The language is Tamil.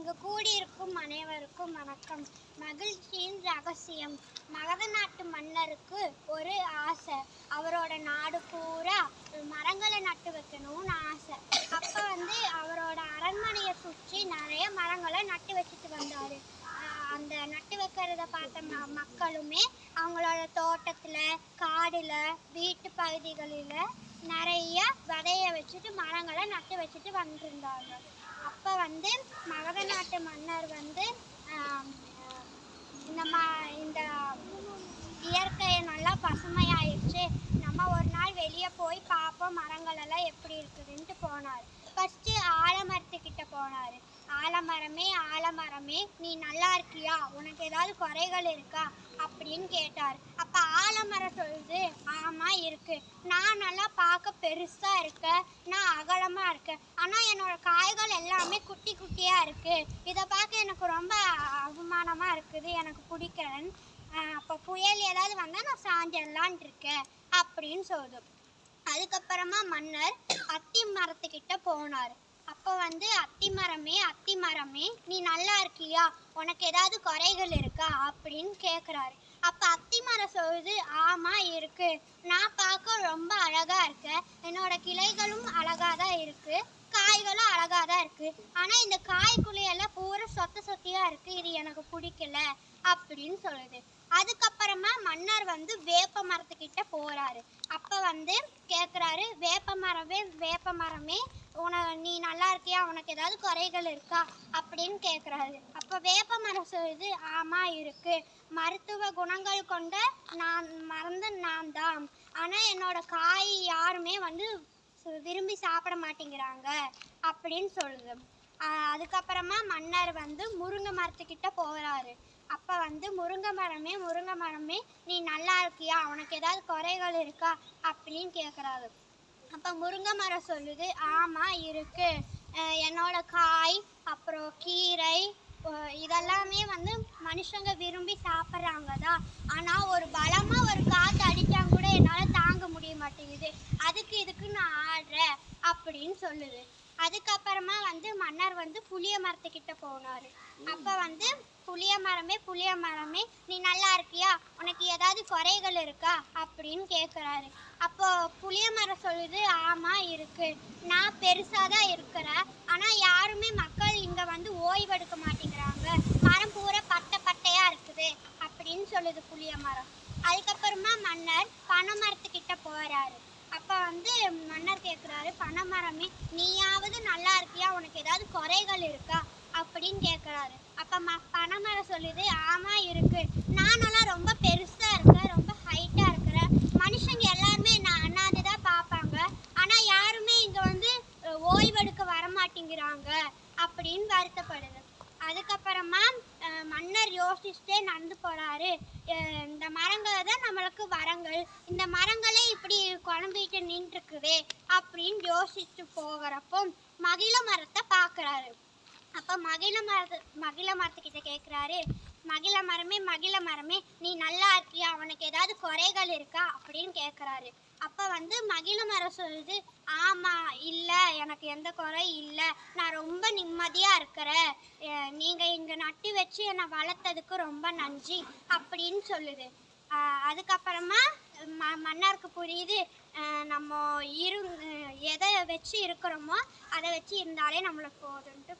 இங்கு கூடியிருக்கும் அனைவருக்கும் வணக்கம். மகிழ்ச்சியின் ரகசியம். மகத நாட்டு மன்னருக்கு ஒரு ஆசை. அவரோட நாடு பூரா மரங்களை நட்டு வைக்கணும்னு ஆசை. அப்போ அவரோட அரண்மனையை சுற்றி நிறைய மரங்களை நட்டு வச்சுட்டு வந்தார். அந்த நட்டு வைக்கிறத பார்த்த மக்களுமே அவங்களோட தோட்டத்தில், காடில், வீட்டு பகுதிகளில் நிறைய விதைய வச்சுட்டு மரங்களை நட்டு வச்சுட்டு வந்துருந்தாங்க. அப்போ மகத நாட்டு மன்னர் இந்த இயற்கையை நல்லா பசுமையாயிடுச்சு, நம்ம ஒரு நாள் வெளியே போய் பார்ப்போம் மரங்கள் எல்லாம் எப்படி இருக்குதுன்ட்டு போனார். ஃபர்ஸ்ட் ஆலமரத்துக்கிட்ட போனார். ஆலமரமே ஆலமரமே, நீ நல்லா இருக்கியா, உனக்கு ஏதாவது குறைகள் இருக்கா அப்படின்னு கேட்டார். அப்போ ஆலமரம் சொல்லுது, ஆமாம் இருக்கு, நான் நல்லா பார்க்க பெருசாக இருக்கேன், நான் அகலமாக இருக்கேன், ஆனால் என்னோட காய்கள் எல்லாமே குட்டி குட்டியாக இருக்குது, இதை பார்க்க எனக்கு ரொம்ப அவமானமாக இருக்குது, எனக்கு பிடிக்கலன்னு. அப்போ புயல் ஏதாவது வந்தால் நான் சாஞ்சிடலான் இருக்கேன் அப்படின்னு சொல்லுது. அதுக்கப்புறமா மன்னர் அத்தி மரத்துக்கிட்ட போனார். அப்போ அத்திமரமே அத்திமரமே, நீ நல்லா இருக்கியா, உனக்கு ஏதாவது குறைகள் இருக்கா அப்படின்னு கேட்குறாரு. அப்போ அத்திமரம் சொல்லுது, ஆமாம் இருக்கு, நான் பார்க்க ரொம்ப அழகாக இருக்கேன், என்னோட கிளைகளும் அழகாக தான் இருக்குது, காய்களும் அழகாக தான் இருக்குது, ஆனால் இந்த காய்க்குள்ளையெல்லாம் பூரா சொத்த சொத்தியாக இருக்குது, இது எனக்கு பிடிக்கல அப்படின்னு சொல்லுது. அதுக்கப்புறமா மன்னர் வேப்ப மரத்துக்கிட்ட போகிறாரு. அப்போ கேட்குறாரு, வேப்ப மரமே நீ நல்லா இருக்கியா, உனக்கு ஏதாவது குறைகள் இருக்கா அப்படின்னு கேட்குறாரு. அப்போ வேப்ப மரம் சொல்லுது, ஆமாம் இருக்கு, மருத்துவ குணங்கள் கொண்ட நான் தான், ஆனால் என்னோட காய் யாருமே விரும்பி சாப்பிட மாட்டேங்கிறாங்க அப்படின்னு சொல்லுது. அதுக்கப்புறமா மன்னர் முருங்கை மரத்துக்கிட்ட போகிறாரு. அப்போ முருங்கை மரமே நீ நல்லா இருக்கியா, உனக்கு ஏதாவது குறைகள் இருக்கா அப்படின்னு கேட்குறாரு. அப்போ முருங்கை மரம் சொல்லுது, ஆமாம் இருக்கு, என்னோட காய் அப்புறம் கீரை இதெல்லாமே மனுஷங்க விரும்பி சாப்பிட்றாங்க தான், ஆனால் ஒரு பலமாக ஒரு காற்று அடித்தா கூட என்னால் தாங்க முடிய மாட்டேங்குது, இதுக்கு நான் ஆடுறேன் அப்படின்னு சொல்லுது. அதுக்கப்புறமா மன்னர் புளிய மரத்துக்கிட்ட போனார். அப்போ புளிய மரமே நீ நல்லா இருக்கியா, உனக்கு ஏதாவது குறைகள் இருக்கா அப்படின்னு கேட்குறாரு. அப்போ புளிய மரம் சொல்லுது, ஆமாம் இருக்கு, நான் பெருசாக தான் இருக்கிறேன், ஆனால் யாருமே மக்கள் இங்கே ஓய்வெடுக்க மாட்டேங்கிறாங்க, மரம் பூரா பட்டையாக இருக்குது அப்படின்னு சொல்லுது புளிய மரம். அதுக்கப்புறமா மன்னர் பனை மரத்துக்கிட்ட போகிறாரு. அப்போ மன்னர் கேட்குறாரு, பனைமரமே நீயாவது நல்லா இருக்கியா, உனக்கு ஏதாவது குறைகள் இருக்கா அப்படின்னு கேட்குறாரு. அப்போ பனைமரம் சொல்லுது, ஆமாம் இருக்கு, நானெல்லாம் ரொம்ப பெருசாக இருக்கேன், ரொம்ப ஹைட்டாக இருக்கிறேன், மனுஷங்க எல்லாருமே நான் அண்ணாந்து தான் பார்ப்பாங்க, ஆனால் யாருமே இங்கே ஓய்வெடுக்க வரமாட்டேங்கிறாங்க அப்படின்னு வருத்தப்படுது. அதுக்கப்புறமா மன்னர் யோசிச்சுட்டே நடந்து போகிறாரு. இந்த மரங்கள் தான் நம்மளுக்கு வரங்கள், இந்த மரங்களே இப்படி குழம்பிட்டு நின்றுருக்குதே அப்படின்னு யோசிச்சு போகிறப்போ மகிழ மரத்தை பார்க்குறாரு. அப்போ மகிழ மரத்துக்கிட்ட கேட்குறாரு, மகிழ மரமே நீ நல்லா இருக்கியா, உனக்கு ஏதாவது குறைகள் இருக்கா அப்படின்னு கேட்குறாரு. அப்போ மகிழ மரம் சொல்லுது, ஆமாம் இல்லை, எனக்கு எந்த குறை இல்லை, நான் ரொம்ப நிம்மதியாக இருக்கிறேன், நீங்கள் இங்கே நட்டு வச்சு என்னை வளர்த்ததுக்கு ரொம்ப நன்றி அப்படின்னு சொல்லுது. அதுக்கப்புறமா மன்னருக்கு புரியுது, நம்ம எதை வச்சு இருக்கிறோமோ அதை வச்சு இருந்தாலே நம்மளுக்கு போதுன்ட்டு.